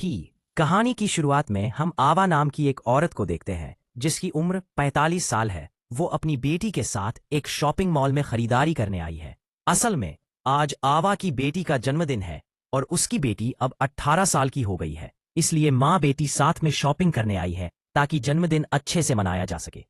भी कहानी की शुरुआत में हम आवा नाम की एक औरत को देखते हैं जिसकी उम्र 45 साल है। वो अपनी बेटी के साथ एक शॉपिंग मॉल में खरीदारी करने आई है। असल में आज आवा की बेटी का जन्मदिन है और उसकी बेटी अब 18 साल की हो गई है, इसलिए माँ बेटी साथ में शॉपिंग करने आई है ताकि जन्मदिन अच्छे से मनाया जा सके।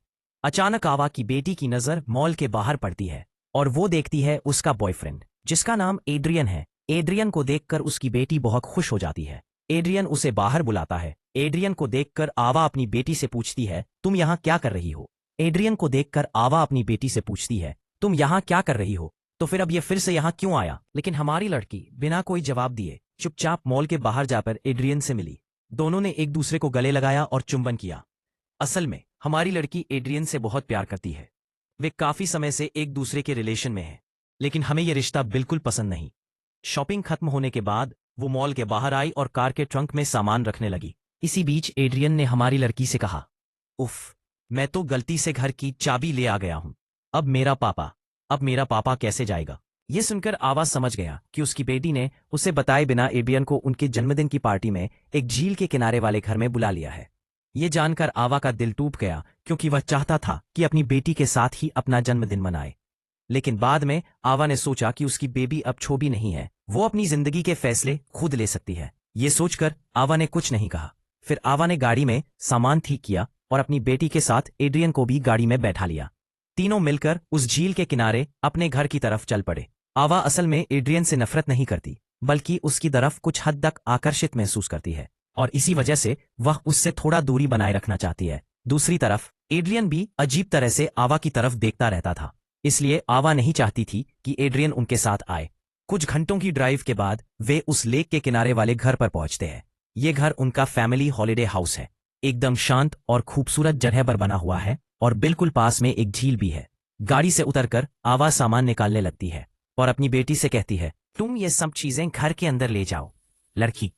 अचानक आवा की बेटी की नज़र मॉल के बाहर पड़ती है और वो देखती है उसका बॉयफ्रेंड जिसका नाम एड्रियन है। एड्रियन को देखकर उसकी बेटी बहुत खुश हो जाती है। एड्रियन उसे बाहर बुलाता है। एड्रियन को देखकर आवा अपनी बेटी से पूछती है, तुम यहाँ क्या कर रही हो? एड्रियन को देखकर आवा अपनी बेटी से पूछती है, तुम यहाँ क्या कर रही हो? तो फिर अब ये फिर से यहाँ क्यों आया? लेकिन हमारी लड़की बिना कोई जवाब दिए चुपचाप मॉल के बाहर जाकर एड्रियन से मिली। दोनों ने एक दूसरे को गले लगाया और चुंबन किया। असल में हमारी लड़की एड्रियन से बहुत प्यार करती है। वे काफी समय से एक दूसरे के रिलेशन में हैं, लेकिन हमें यह रिश्ता बिल्कुल पसंद नहीं। शॉपिंग खत्म होने के बाद वो मॉल के बाहर आई और कार के ट्रंक में सामान रखने लगी। इसी बीच एड्रियन ने हमारी लड़की से कहा, उफ, मैं तो गलती से घर की चाबी ले आ गया हूं। अब मेरा पापा कैसे जाएगा? ये सुनकर आवाज समझ गया कि उसकी बेटी ने उसे बताए बिना एड्रियन को उनके जन्मदिन की पार्टी में एक झील के किनारे वाले घर में बुला लिया है। ये जानकर आवा का दिल टूट गया क्योंकि वह चाहता था कि अपनी बेटी के साथ ही अपना जन्मदिन मनाए। लेकिन बाद में आवा ने सोचा कि उसकी बेबी अब छोटी नहीं है, वो अपनी जिंदगी के फैसले खुद ले सकती है। ये सोचकर आवा ने कुछ नहीं कहा। फिर आवा ने गाड़ी में सामान ठीक किया और अपनी बेटी के साथ एड्रियन को भी गाड़ी में बैठा लिया। तीनों मिलकर उस झील के किनारे अपने घर की तरफ चल पड़े। आवा असल में एड्रियन से नफरत नहीं करती, बल्कि उसकी तरफ कुछ हद तक आकर्षित महसूस करती है और इसी वजह से वह उससे थोड़ा दूरी बनाए रखना चाहती है। दूसरी तरफ एड्रियन भी अजीब तरह से आवा की तरफ देखता रहता था, इसलिए आवा नहीं चाहती थी कि एड्रियन उनके साथ आए। कुछ घंटों की ड्राइव के बाद वे उस लेक के किनारे वाले घर पर पहुंचते हैं। ये घर उनका फैमिली हॉलिडे हाउस है। एकदम शांत और खूबसूरत जगह पर बना हुआ है और बिल्कुल पास में एक झील भी है। गाड़ी से उतरकर आवा सामान निकालने लगती है और अपनी बेटी से कहती है, तुम ये सब चीजें घर के अंदर ले जाओ। लड़की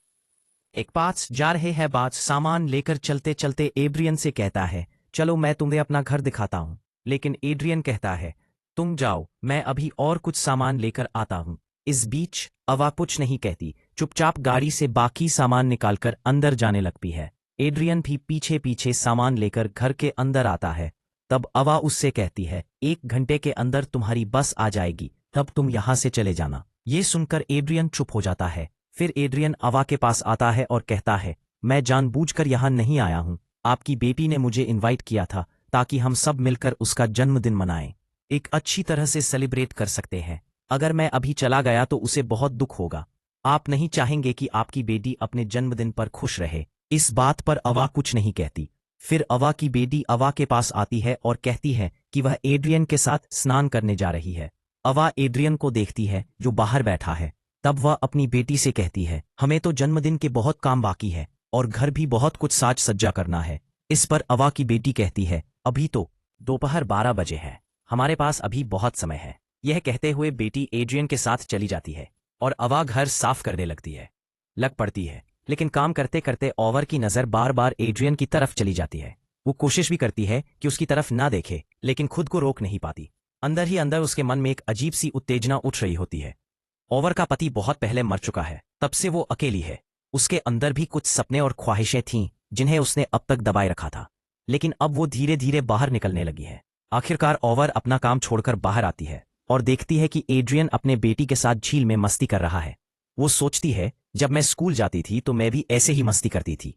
एक पास जा रहे हैं, बात सामान लेकर चलते चलते एड्रियन से कहता है, चलो मैं तुम्हें अपना घर दिखाता हूँ। लेकिन एड्रियन कहता है, तुम जाओ, मैं अभी और कुछ सामान लेकर आता हूँ। इस बीच आवा कुछ नहीं कहती, चुपचाप गाड़ी से बाकी सामान निकालकर अंदर जाने लगती है। एड्रियन भी पीछे पीछे सामान लेकर घर के अंदर आता है। तब आवा उससे कहती है, 1 घंटे के अंदर तुम्हारी बस आ जाएगी, तब तुम यहाँ से चले जाना। ये सुनकर एड्रियन चुप हो जाता है। फिर एड्रियन आवा के पास आता है और कहता है, मैं जानबूझकर यहाँ नहीं आया हूँ। आपकी बेटी ने मुझे इनवाइट किया था ताकि हम सब मिलकर उसका जन्मदिन मनाएं, एक अच्छी तरह से सेलिब्रेट कर सकते हैं। अगर मैं अभी चला गया तो उसे बहुत दुख होगा। आप नहीं चाहेंगे कि आपकी बेटी अपने जन्मदिन पर खुश रहे। इस बात पर आवा कुछ नहीं कहती। फिर आवा की बेटी आवा के पास आती है और कहती है कि वह एड्रियन के साथ स्नान करने जा रही है। आवा एड्रियन को देखती है जो बाहर बैठा है। तब वह अपनी बेटी से कहती है, हमें तो जन्मदिन के बहुत काम बाकी है और घर भी बहुत कुछ साज सज्जा करना है। इस पर आवा की बेटी कहती है, अभी तो दोपहर 12 बजे है, हमारे पास अभी बहुत समय है। यह कहते हुए बेटी एड्रियन के साथ चली जाती है और आवा घर साफ करने लग पड़ती है। लेकिन काम करते करते ओवर की नज़र बार बार एड्रियन की तरफ चली जाती है। वो कोशिश भी करती है कि उसकी तरफ ना देखे, लेकिन खुद को रोक नहीं पाती। अंदर ही अंदर उसके मन में एक अजीब सी उत्तेजना उठ रही होती है। ओवर का पति बहुत पहले मर चुका है, तब से वो अकेली है। उसके अंदर भी कुछ सपने और ख्वाहिशें थीं जिन्हें उसने अब तक दबाए रखा था, लेकिन अब वो धीरे धीरे बाहर निकलने लगी है। आखिरकार ओवर अपना काम छोड़कर बाहर आती है और देखती है कि एड्रियन अपने बेटी के साथ झील में मस्ती कर रहा है। वो सोचती है, जब मैं स्कूल जाती थी तो मैं भी ऐसे ही मस्ती करती थी।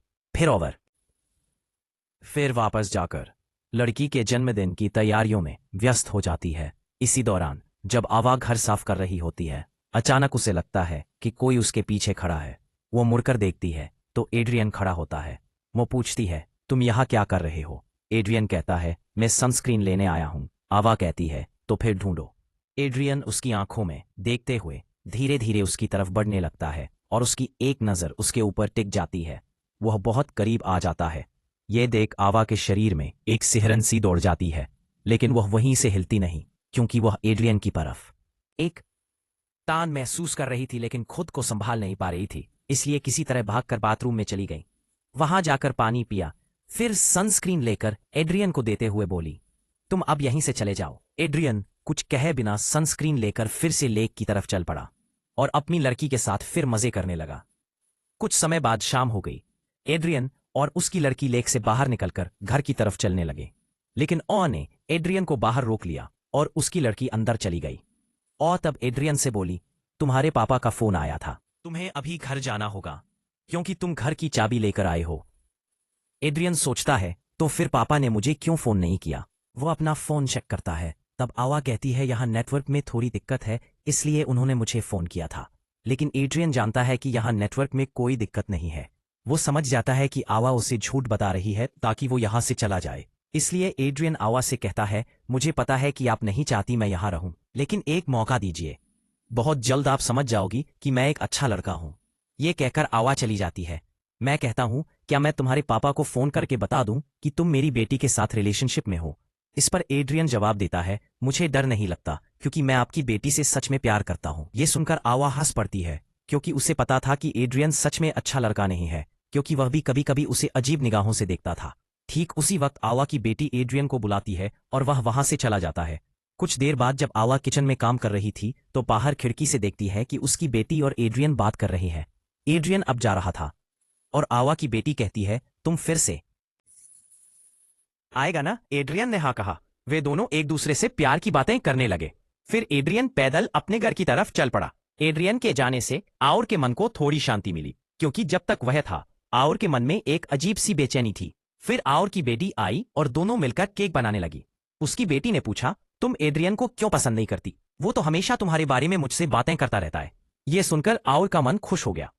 फिर वापस जाकर लड़की के जन्मदिन की तैयारियों में व्यस्त हो जाती है। इसी दौरान जब आवा घर साफ कर रही होती है, अचानक उसे लगता है कि कोई उसके पीछे खड़ा है। वो मुड़कर देखती है तो एड्रियन खड़ा होता है। वो पूछती है, तुम यहाँ क्या कर रहे हो? एड्रियन कहता है, मैं सनस्क्रीन लेने आया हूँ। आवा कहती है, तो फिर ढूंढो। एड्रियन उसकी आंखों में देखते हुए धीरे धीरे उसकी तरफ बढ़ने लगता है और उसकी एक नज़र उसके ऊपर टिक जाती है। वह बहुत करीब आ जाता है। यह देख आवा के शरीर में एक सिहरन सी दौड़ जाती है, लेकिन वह वहीं से हिलती नहीं क्योंकि वह एड्रियन की तरफ एक तान महसूस कर रही थी, लेकिन खुद को संभाल नहीं पा रही थी, इसलिए किसी तरह भागकर बाथरूम में चली गई। वहां जाकर पानी पिया, फिर सनस्क्रीन लेकर एड्रियन को देते हुए बोली, तुम अब यहीं से चले जाओ। एड्रियन कुछ कहे बिना सनस्क्रीन लेकर फिर से लेक की तरफ चल पड़ा और अपनी लड़की के साथ फिर मजे करने लगा। कुछ समय बाद शाम हो गई। एड्रियन और उसकी लड़की लेक से बाहर निकलकर घर की तरफ चलने लगे, लेकिन ओ ने एड्रियन को बाहर रोक लिया और उसकी लड़की अंदर चली गई। और तब एड्रियन से बोली, तुम्हारे पापा का फोन आया था, तुम्हें अभी घर जाना होगा क्योंकि तुम घर की चाबी लेकर आए हो। एड्रियन सोचता है, तो फिर पापा ने मुझे क्यों फोन नहीं किया। वो अपना फोन चेक करता है, तब आवा कहती है यहाँ नेटवर्क में थोड़ी दिक्कत है, इसलिए उन्होंने मुझे फोन किया था। लेकिन एड्रियन जानता है कि यहाँ नेटवर्क में कोई दिक्कत नहीं है। वो समझ जाता है कि आवा उसे झूठ बता रही है ताकि वो यहाँ से चला जाए। इसलिए एड्रियन आवा से कहता है, मुझे पता है कि आप नहीं चाहती मैं यहाँ रहूं, लेकिन एक मौका दीजिए। बहुत जल्द आप समझ जाओगी कि मैं एक अच्छा लड़का हूं। ये कहकर आवा चली जाती है। मैं कहता हूं, क्या मैं तुम्हारे पापा को फोन करके बता दूं कि तुम मेरी बेटी के साथ रिलेशनशिप में हो। इस पर एड्रियन जवाब देता है, मुझे डर नहीं लगता क्योंकि मैं आपकी बेटी से सच में प्यार करता हूं। ये सुनकर आवा हंस पड़ती है क्योंकि उसे पता था कि एड्रियन सच में अच्छा लड़का नहीं है, क्योंकि वह भी कभी कभी उसे अजीब निगाहों से देखता था। ठीक उसी वक्त आवा की बेटी एड्रियन को बुलाती है और वह वहां से चला जाता है। कुछ देर बाद जब आवा किचन में काम कर रही थी तो बाहर खिड़की से देखती है कि उसकी बेटी और एड्रियन बात कर रही है। एड्रियन अब जा रहा था और आवा की बेटी कहती है, तुम फिर से आएगा ना। एड्रियन ने हाँ कहा। वे दोनों एक दूसरे से प्यार की बातें करने लगे। फिर एड्रियन पैदल अपने घर की तरफ चल पड़ा। एड्रियन के जाने से आउर के मन को थोड़ी शांति मिली, क्योंकि जब तक वह था आउर के मन में एक अजीब सी बेचैनी थी। फिर आउर की बेटी आई और दोनों मिलकर केक बनाने लगी। उसकी बेटी ने पूछा, तुम एड्रियन को क्यों पसंद नहीं करती? वो तो हमेशा तुम्हारे बारे में मुझसे बातें करता रहता है। ये सुनकर आउर का मन खुश हो गया।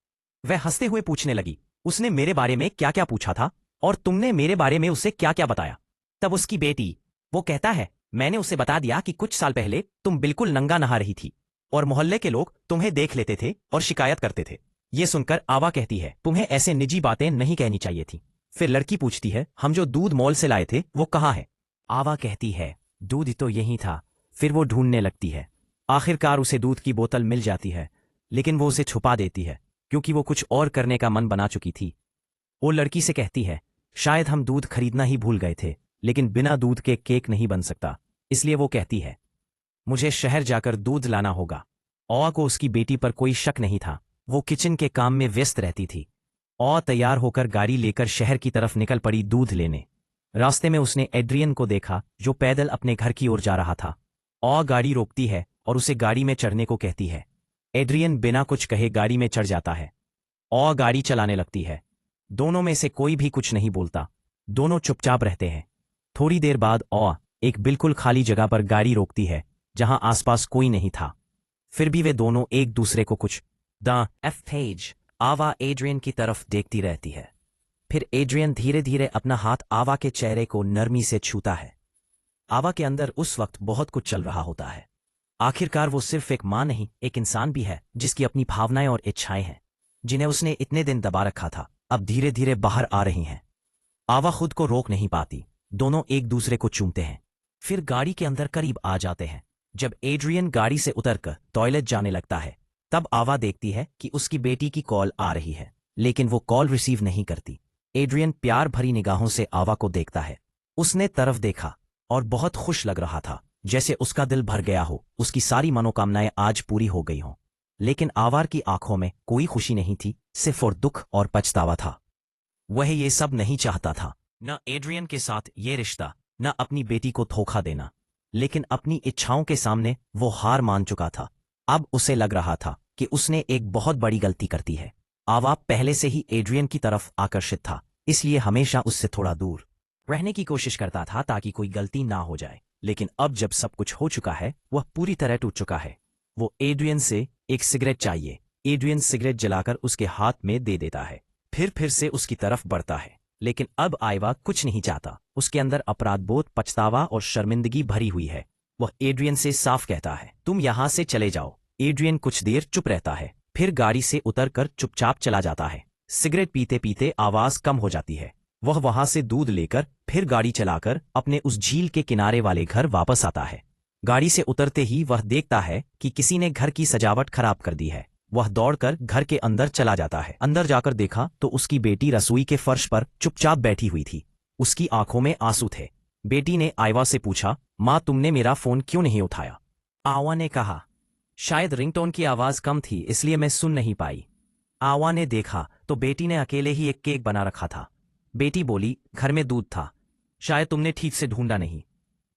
वह हंसते हुए पूछने लगी, उसने मेरे बारे में क्या क्या पूछा था और तुमने मेरे बारे में उसे क्या क्या बताया? तब उसकी बेटी वो कहता है, मैंने उसे बता दिया कि कुछ साल पहले तुम बिल्कुल नंगा नहा रही थी और मोहल्ले के लोग तुम्हें देख लेते थे और शिकायत करते थे। ये सुनकर आवा कहती है, तुम्हें ऐसे निजी बातें नहीं कहनी चाहिए थी। फिर लड़की पूछती है, हम जो दूध मॉल से लाए थे वो कहाँ है? आवा कहती है, दूध तो यही था। फिर वो ढूंढने लगती है। आखिरकार उसे दूध की बोतल मिल जाती है, लेकिन वो उसे छुपा देती है क्योंकि वो कुछ और करने का मन बना चुकी थी। वो लड़की से कहती है, शायद हम दूध खरीदना ही भूल गए थे, लेकिन बिना दूध के केक नहीं बन सकता। इसलिए वो कहती है, मुझे शहर जाकर दूध लाना होगा। औ को उसकी बेटी पर कोई शक नहीं था। वो किचन के काम में व्यस्त रहती थी। औ तैयार होकर गाड़ी लेकर शहर की तरफ निकल पड़ी दूध लेने। रास्ते में उसने एड्रियन को देखा जो पैदल अपने घर की ओर जा रहा था। औ गाड़ी रोकती है और उसे गाड़ी में चढ़ने को कहती है। एड्रियन बिना कुछ कहे गाड़ी में चढ़ जाता है। औ गाड़ी चलाने लगती है। दोनों में से कोई भी कुछ नहीं बोलता। दोनों चुपचाप रहते हैं। थोड़ी देर बाद औ एक बिल्कुल खाली जगह पर गाड़ी रोकती है जहां आसपास कोई नहीं था। फिर भी वे दोनों एक दूसरे को कुछ द एफ पेज आवा एड्रियन की तरफ देखती रहती है। फिर एड्रियन धीरे धीरे अपना हाथ आवा के चेहरे को नरमी से छूता है। आवा के अंदर उस वक्त बहुत कुछ चल रहा होता है। आखिरकार वो सिर्फ एक मां नहीं, एक इंसान भी है जिसकी अपनी भावनाएं और इच्छाएं हैं, जिन्हें उसने इतने दिन दबा रखा था, अब धीरे धीरे बाहर आ रही हैं। आवा खुद को रोक नहीं पाती। दोनों एक दूसरे को चूमते हैं। फिर गाड़ी के अंदर करीब आ जाते हैं। जब एड्रियन गाड़ी से उतरकर टॉयलेट जाने लगता है, तब आवा देखती है कि उसकी बेटी की कॉल आ रही है, लेकिन वो कॉल रिसीव नहीं करती। एड्रियन प्यार भरी निगाहों से आवा को देखता है। उसने तरफ देखा और बहुत खुश लग रहा था, जैसे उसका दिल भर गया हो, उसकी सारी मनोकामनाएं आज पूरी हो गई हों। लेकिन आवार की आंखों में कोई खुशी नहीं थी, सिर्फ और दुख और पछतावा था। वह ये सब नहीं चाहता था, न एड्रियन के साथ ये रिश्ता, न अपनी बेटी को धोखा देना, लेकिन अपनी इच्छाओं के सामने वो हार मान चुका था। अब उसे लग रहा था कि उसने एक बहुत बड़ी गलती कर दी है। आवा पहले से ही एड्रियन की तरफ आकर्षित था, इसलिए हमेशा उससे थोड़ा दूर रहने की कोशिश करता था ताकि कोई गलती ना हो जाए। लेकिन अब जब सब कुछ हो चुका है, वह पूरी तरह टूट चुका है। वो एड्रियन से एक सिगरेट चाहिए। एड्रियन सिगरेट जलाकर उसके हाथ में दे देता है, फिर से उसकी तरफ बढ़ता है। लेकिन अब आइवा कुछ नहीं चाहता। उसके अंदर अपराधबोध, पछतावा और शर्मिंदगी भरी हुई है। वह एड्रियन से साफ कहता है, तुम यहां से चले जाओ। एड्रियन कुछ देर चुप रहता है, फिर गाड़ी से उतरकर चुपचाप चला जाता है। सिगरेट पीते पीते आवाज कम हो जाती है। वह वहां से दूध लेकर फिर गाड़ी चलाकर अपने उस झील के किनारे वाले घर वापस आता है। गाड़ी से उतरते ही वह देखता है कि किसी ने घर की सजावट खराब कर दी है। वह दौड़कर घर के अंदर चला जाता है। अंदर जाकर देखा तो उसकी बेटी रसोई के फर्श पर चुपचाप बैठी हुई थी। उसकी आंखों में आंसू थे। बेटी ने आइवा से पूछा, माँ तुमने मेरा फोन क्यों नहीं उठाया? आवा ने कहा, शायद रिंगटोन की आवाज कम थी इसलिए मैं सुन नहीं पाई। आवा ने देखा तो बेटी ने अकेले ही एक केक बना रखा था। बेटी बोली, घर में दूध था, शायद तुमने ठीक से ढूंढा नहीं।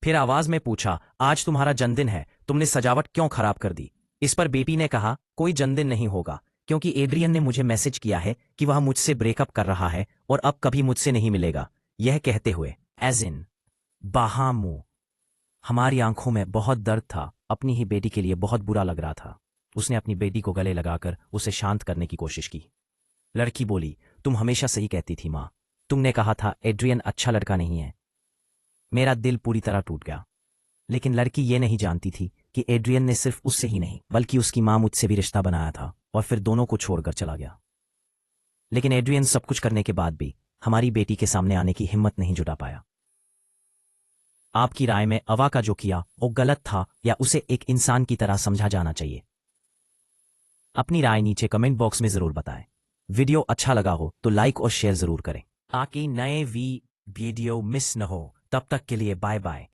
फिर आवाज में पूछा, आज तुम्हारा जन्मदिन है, तुमने सजावट क्यों खराब कर दी? इस पर बेटी ने कहा, कोई जन्मदिन नहीं होगा, क्योंकि एड्रियन ने मुझे मैसेज किया है कि वह मुझसे ब्रेकअप कर रहा है और अब कभी मुझसे नहीं मिलेगा। यह कहते हुए एज इन बहा मुंह। हमारी आंखों में बहुत दर्द था, अपनी ही बेटी के लिए बहुत बुरा लग रहा था। उसने अपनी बेटी को गले लगाकर उसे शांत करने की कोशिश की। लड़की बोली, तुम हमेशा सही कहती थी माँ, तुमने कहा था एड्रियन अच्छा लड़का नहीं है। मेरा दिल पूरी तरह टूट गया। लेकिन लड़की ये नहीं जानती थी कि एड्रियन ने सिर्फ उससे ही नहीं बल्कि उसकी माँ मुझसे भी रिश्ता बनाया था और फिर दोनों को छोड़कर चला गया। लेकिन एड्रियन सब कुछ करने के बाद भी हमारी बेटी के सामने आने की हिम्मत नहीं जुटा पाया। आपकी राय में अवा का जो किया वो गलत था या उसे एक इंसान की तरह समझा जाना चाहिए? अपनी राय नीचे कमेंट बॉक्स में जरूर बताएं। वीडियो अच्छा लगा हो तो लाइक और शेयर जरूर करें ताकि नए वीडियो मिस न हो। तब तक के लिए बाय बाय।